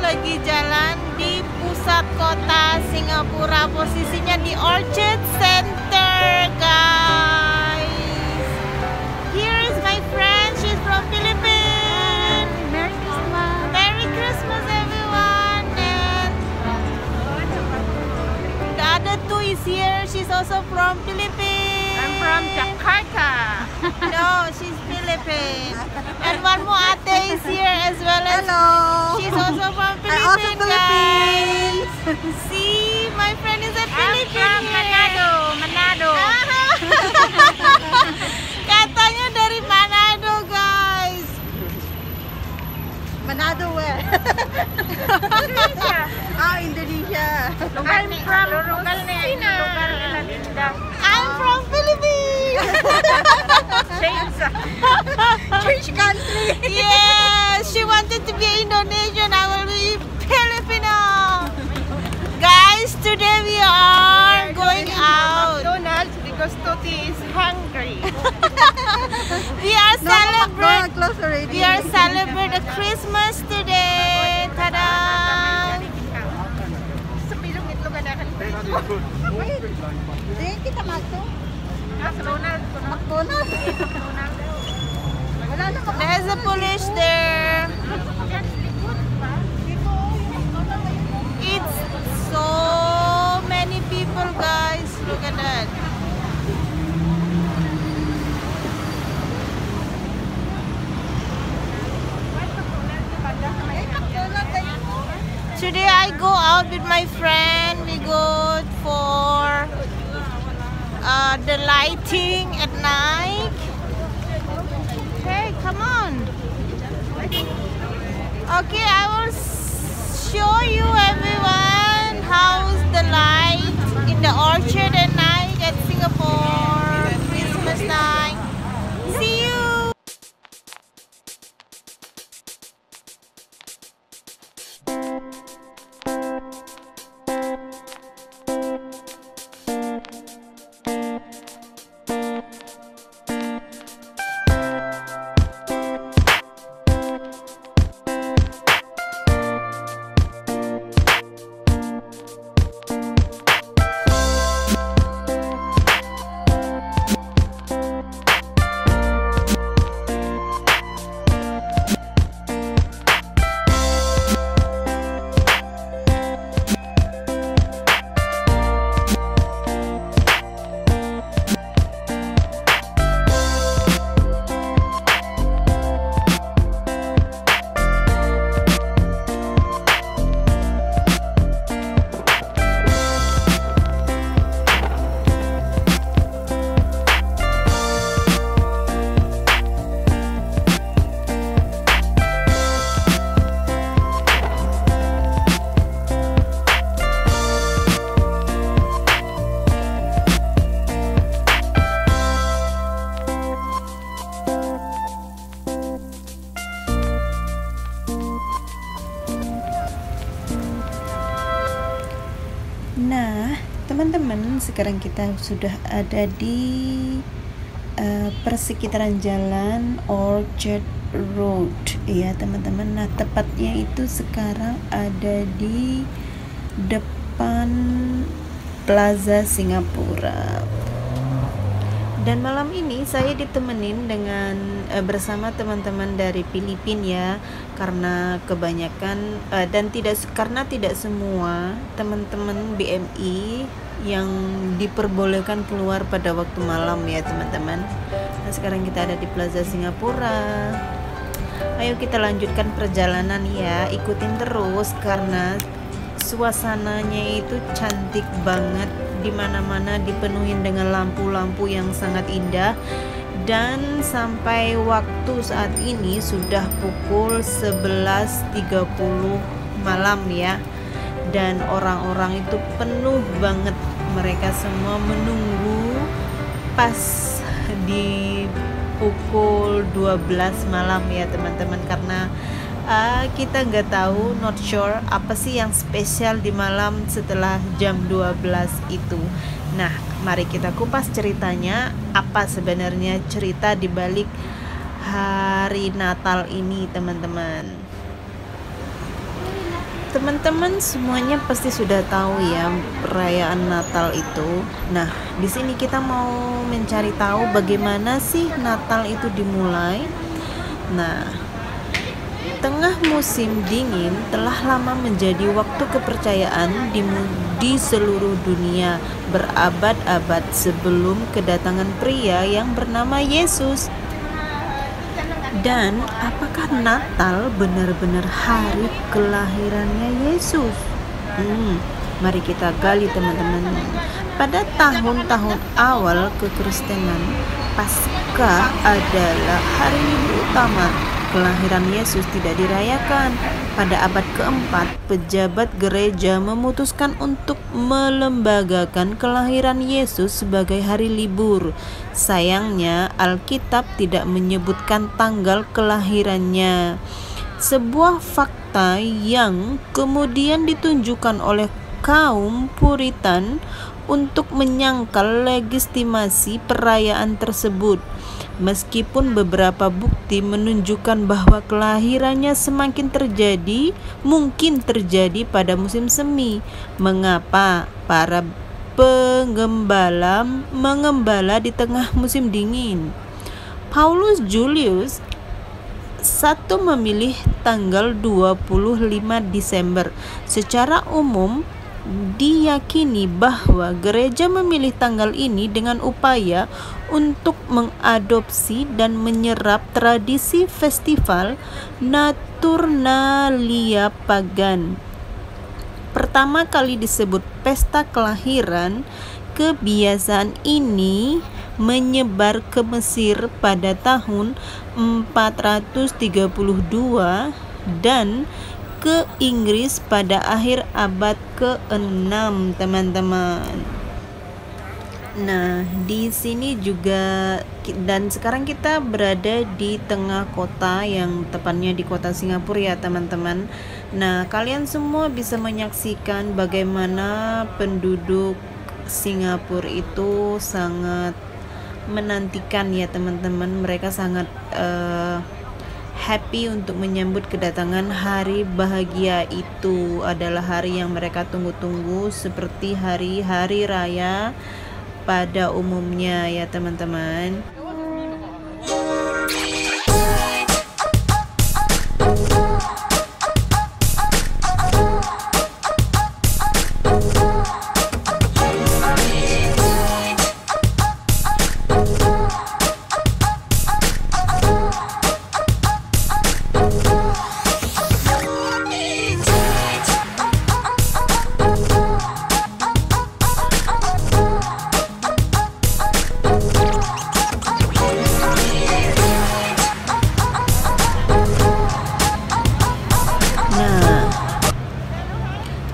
lagi jalan di pusat kota Singapura, posisinya di Orchard Center, guys. Here is my friend, she's from Philippines. Merry Christmas. Merry Christmas, everyone. And the other two is here, she's also from Philippines. I'm from Jakarta. No, she's Philippines. And one more ate is here as well. Hello. She's also from I also Philippines, Philippines. guys. See, my friend is a I'm Philippine. from Manado. Manado. Katanya dari Manado, guys. Manado where? Indonesia. Indonesia. I'm from Lucena. I'm from Philippines. Change country. Yes, she wanted to be Indonesian. I will be Filipino. Guys, today we are going out. McDonald's because Toti is hungry. We are celebrating. Close already. We are celebrating Christmas today. Tada! Sepilong itlog ang akan Wait. Hindi kita masuk. McDonald's. McDonald's. Wala na There's a police there. It's so many people, guys. Look at that. Today I go out with my friend. We go for the lighting at night. Hey, come on. Okay, I will show you everyone how's the light in the orchard at night at Singapore Christmas night. See you. Nah, teman-teman, sekarang kita sudah ada di persekitaran jalan Orchard Road, ya teman-teman. Nah, tepatnya itu sekarang ada di depan Plaza Singapura. Dan malam ini saya ditemenin dengan bersama teman-teman dari Filipina, ya, karena kebanyakan karena tidak semua teman-teman BMI yang diperbolehkan keluar pada waktu malam, ya teman-teman. Nah, sekarang kita ada di Plaza Singapura. Ayo kita lanjutkan perjalanan, ya, ikutin terus karena suasananya itu cantik banget. Di mana-mana dipenuhi dengan lampu-lampu yang sangat indah, dan sampai waktu saat ini sudah pukul 11.30 malam, ya, dan orang-orang itu penuh banget. Mereka semua menunggu pas di pukul 12 malam, ya teman-teman, karena kita nggak tahu, not sure apa sih yang spesial di malam setelah jam 12 itu. Nah, mari kita kupas ceritanya, apa sebenarnya cerita di balik hari Natal ini, teman-teman. Teman-teman semuanya pasti sudah tahu ya perayaan Natal itu. Nah, di sini kita mau mencari tahu bagaimana sih Natal itu dimulai. Nah, tengah musim dingin telah lama menjadi waktu kepercayaan di seluruh dunia berabad-abad sebelum kedatangan pria yang bernama Yesus. Dan apakah Natal benar-benar hari kelahirannya Yesus? Mari kita gali teman-teman. Pada tahun-tahun awal kekristenan, Paskah adalah hari libur utama. Kelahiran Yesus tidak dirayakan. Pada abad keempat, pejabat gereja memutuskan untuk melembagakan kelahiran Yesus sebagai hari libur. Sayangnya, Alkitab tidak menyebutkan tanggal kelahirannya. Sebuah fakta yang kemudian ditunjukkan oleh kaum Puritan untuk menyangkal legitimasi perayaan tersebut. Meskipun beberapa bukti menunjukkan bahwa kelahirannya mungkin terjadi pada musim semi. Mengapa para mengembala di tengah musim dingin? Paulus Julius I memilih tanggal 25 Desember. Secara umum diyakini bahwa gereja memilih tanggal ini dengan upaya untuk mengadopsi dan menyerap tradisi festival Naturnalia pagan. Pertama kali disebut pesta kelahiran, kebiasaan ini menyebar ke Mesir pada tahun 432 dan ke Inggris pada akhir abad ke-6, teman-teman. Nah, di sini juga, dan sekarang kita berada di tengah kota, yang tepatnya di kota Singapura ya teman-teman. Nah, kalian semua bisa menyaksikan bagaimana penduduk Singapura itu sangat menantikan ya teman-teman. Mereka sangat happy untuk menyambut kedatangan hari bahagia itu. Adalah hari yang mereka tunggu-tunggu seperti hari-hari raya pada umumnya ya teman-teman.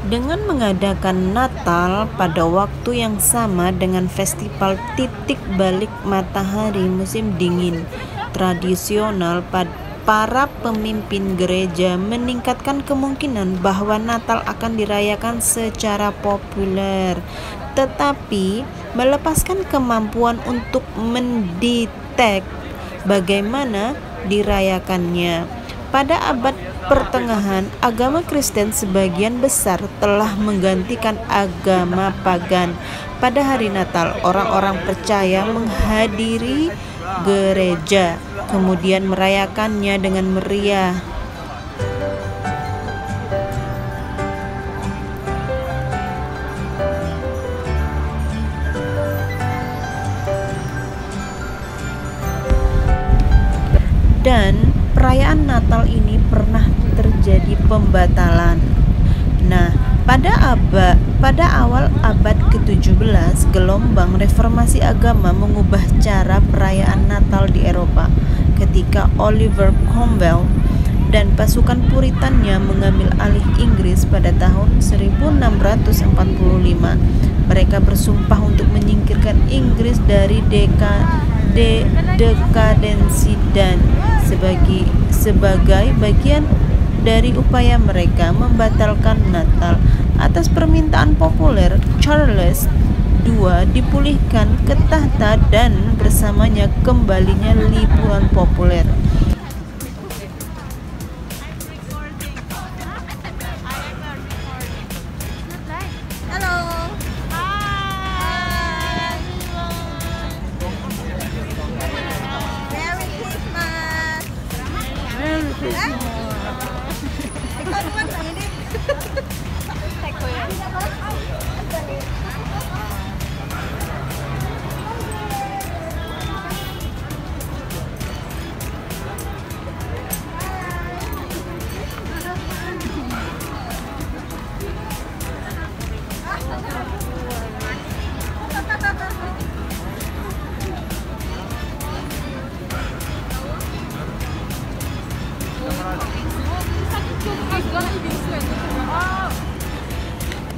Dengan mengadakan Natal pada waktu yang sama dengan festival titik balik matahari musim dingin tradisional, para pemimpin gereja meningkatkan kemungkinan bahwa Natal akan dirayakan secara populer, tetapi melepaskan kemampuan untuk mendetek bagaimana dirayakannya. Pada abad pertengahan, agama Kristen sebagian besar telah menggantikan agama pagan. Pada hari Natal, orang-orang percaya menghadiri gereja, kemudian merayakannya dengan meriah. Dan perayaan Natal ini pernah terjadi pembatalan. Nah, pada awal abad ke-17, gelombang reformasi agama mengubah cara perayaan Natal di Eropa ketika Oliver Cromwell dan pasukan Puritannya mengambil alih Inggris pada tahun 1645. Mereka bersumpah untuk menyingkirkan Inggris dari dekadensi dan sebagai bagian dari upaya mereka membatalkan Natal. Atas permintaan populer, Charles II dipulihkan ke tahta dan bersamanya kembalinya liburan populer.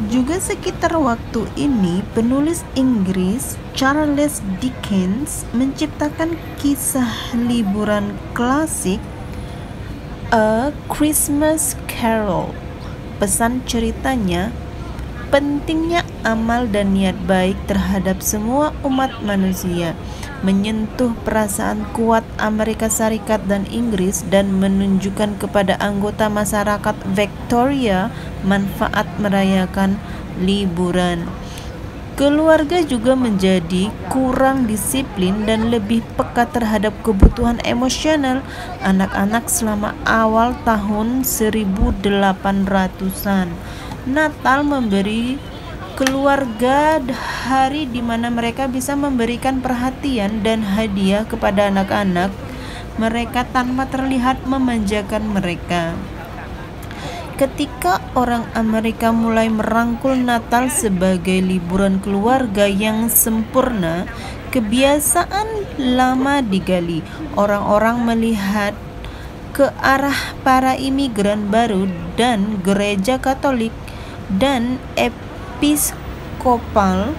Juga sekitar waktu ini, penulis Inggris Charles Dickens menciptakan kisah liburan klasik A Christmas Carol. Pesan ceritanya, pentingnya amal dan niat baik terhadap semua umat manusia, menyentuh perasaan kuat Amerika Serikat dan Inggris dan menunjukkan kepada anggota masyarakat Victoria manfaat merayakan liburan. Keluarga juga menjadi kurang disiplin dan lebih peka terhadap kebutuhan emosional anak-anak selama awal tahun 1800-an. Natal memberi keluarga hari di mana mereka bisa memberikan perhatian dan hadiah kepada anak-anak mereka tanpa terlihat memanjakan mereka. Ketika orang Amerika mulai merangkul Natal sebagai liburan keluarga yang sempurna, kebiasaan lama digali. Orang-orang melihat ke arah para imigran baru dan gereja Katolik dan episkopal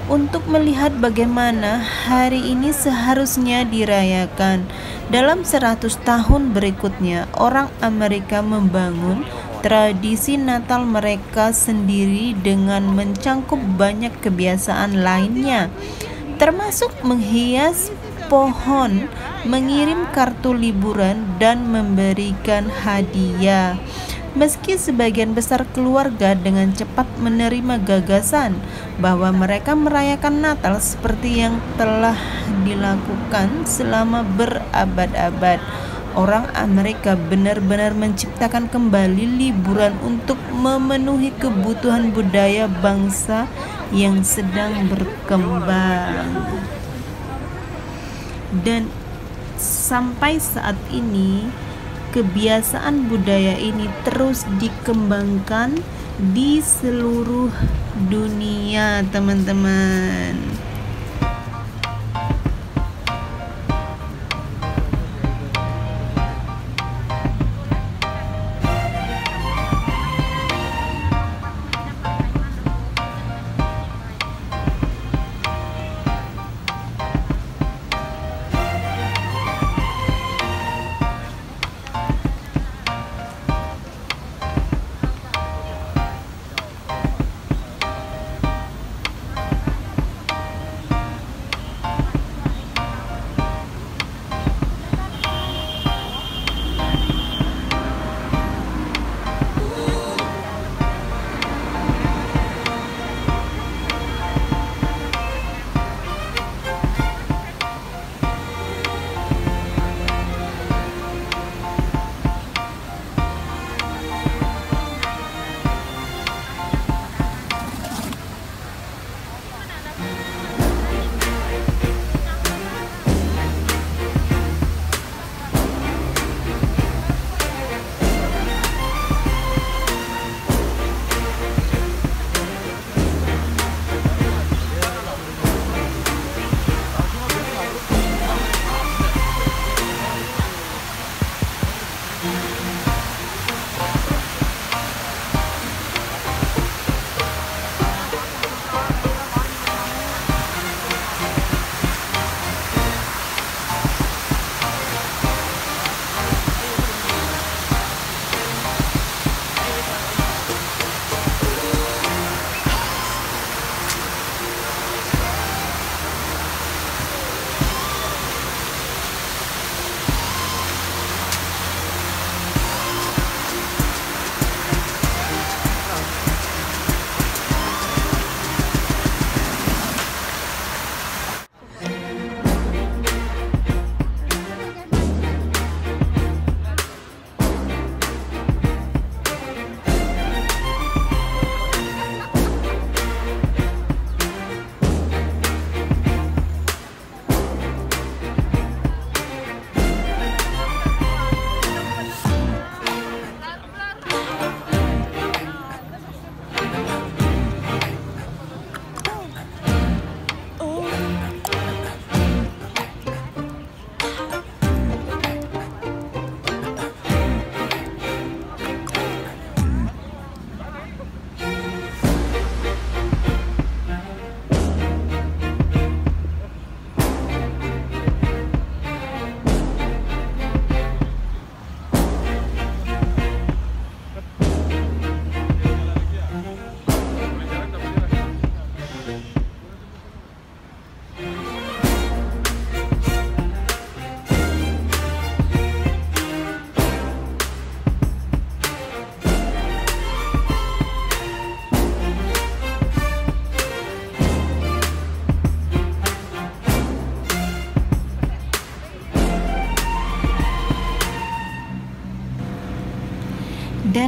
untuk melihat bagaimana hari ini seharusnya dirayakan. Dalam 100 tahun berikutnya, orang Amerika membangun tradisi Natal mereka sendiri dengan mencangkup banyak kebiasaan lainnya, termasuk menghias pohon, mengirim kartu liburan, dan memberikan hadiah. Meski sebagian besar keluarga dengan cepat menerima gagasan bahwa mereka merayakan Natal seperti yang telah dilakukan selama berabad-abad, orang Amerika benar-benar menciptakan kembali liburan untuk memenuhi kebutuhan budaya bangsa yang sedang berkembang. Dan sampai saat ini, kebiasaan budaya ini terus dikembangkan di seluruh dunia, teman-teman.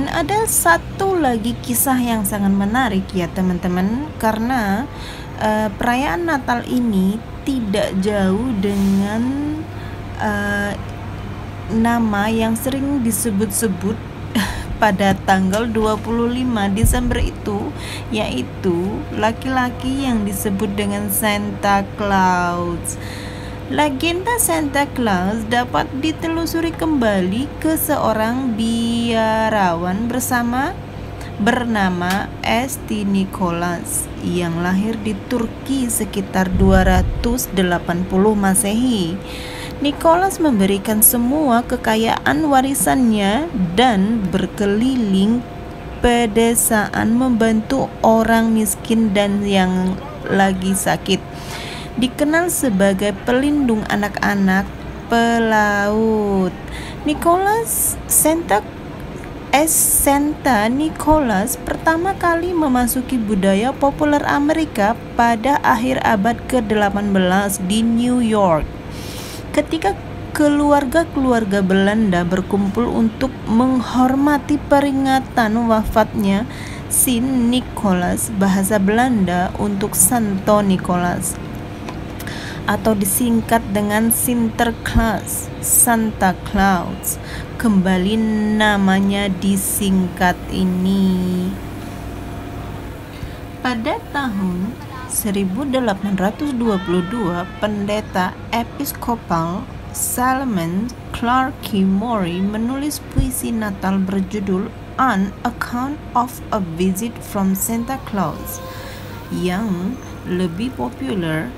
Dan ada satu lagi kisah yang sangat menarik ya teman-teman, karena perayaan Natal ini tidak jauh dengan nama yang sering disebut-sebut pada tanggal 25 Desember itu, yaitu laki-laki yang disebut dengan Santa Claus. Legenda Santa Claus dapat ditelusuri kembali ke seorang biarawan bernama St. Nicholas yang lahir di Turki sekitar 280 Masehi. Nicholas memberikan semua kekayaan warisannya dan berkeliling pedesaan membantu orang miskin dan yang lagi sakit. Dikenal sebagai pelindung anak-anak pelaut. Santa Nicholas pertama kali memasuki budaya populer Amerika pada akhir abad ke-18 di New York. Ketika keluarga-keluarga Belanda berkumpul untuk menghormati peringatan wafatnya Sint Nicholas, bahasa Belanda untuk Santo Nicholas, atau disingkat dengan Sinterklaas, Santa Claus. Kembali namanya disingkat ini. Pada tahun 1822, pendeta episkopal Salmon Clarke Moray menulis puisi Natal berjudul An Account of a Visit from Santa Claus, yang lebih populer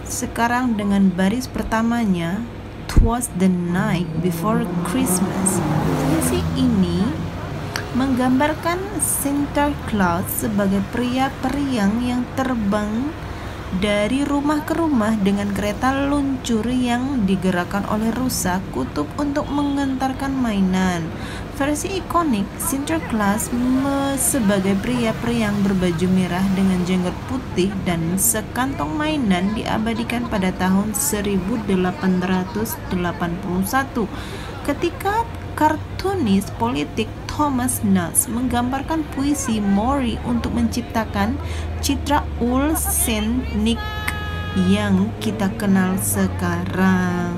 sekarang dengan baris pertamanya, "'Twas the night before Christmas." Puisi ini menggambarkan Santa Claus sebagai pria periang yang terbang dari rumah ke rumah dengan kereta luncur yang digerakkan oleh rusa kutub untuk mengantarkan mainan. Versi ikonik, Sinterklaas sebagai pria periang berbaju merah dengan jenggot putih dan sekantong mainan diabadikan pada tahun 1881 ketika kartunis politik Thomas Nast menggambarkan puisi Moray untuk menciptakan citra Old Saint Nick yang kita kenal sekarang.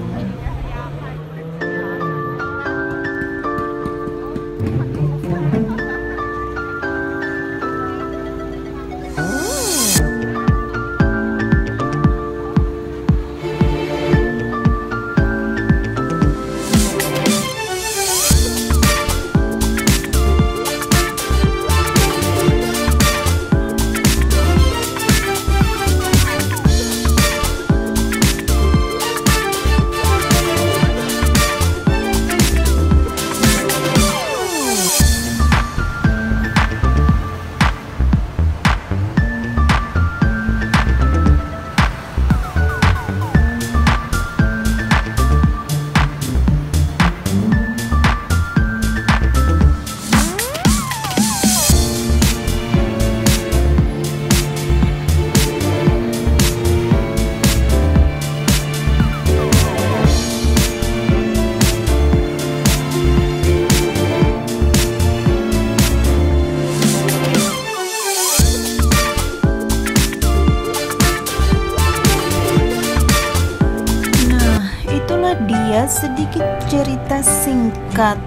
Sedikit cerita singkat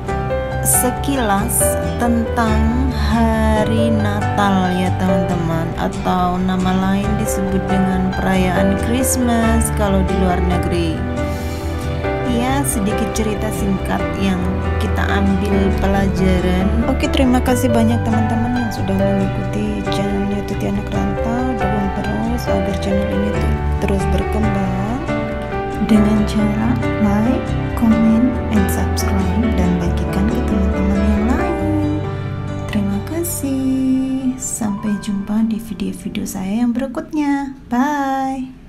sekilas tentang hari Natal ya teman-teman, atau nama lain disebut dengan perayaan Christmas kalau di luar negeri. Ya, sedikit cerita singkat yang kita ambil pelajaran. Oke, terima kasih banyak teman-teman yang sudah mengikuti channelnya Tuti Anak Rantau. Dukung terus agar channel ini terus berkembang dengan cara like, comment, and subscribe, dan bagikan ke teman-teman yang lain. Terima kasih. Sampai jumpa di video-video saya yang berikutnya. Bye.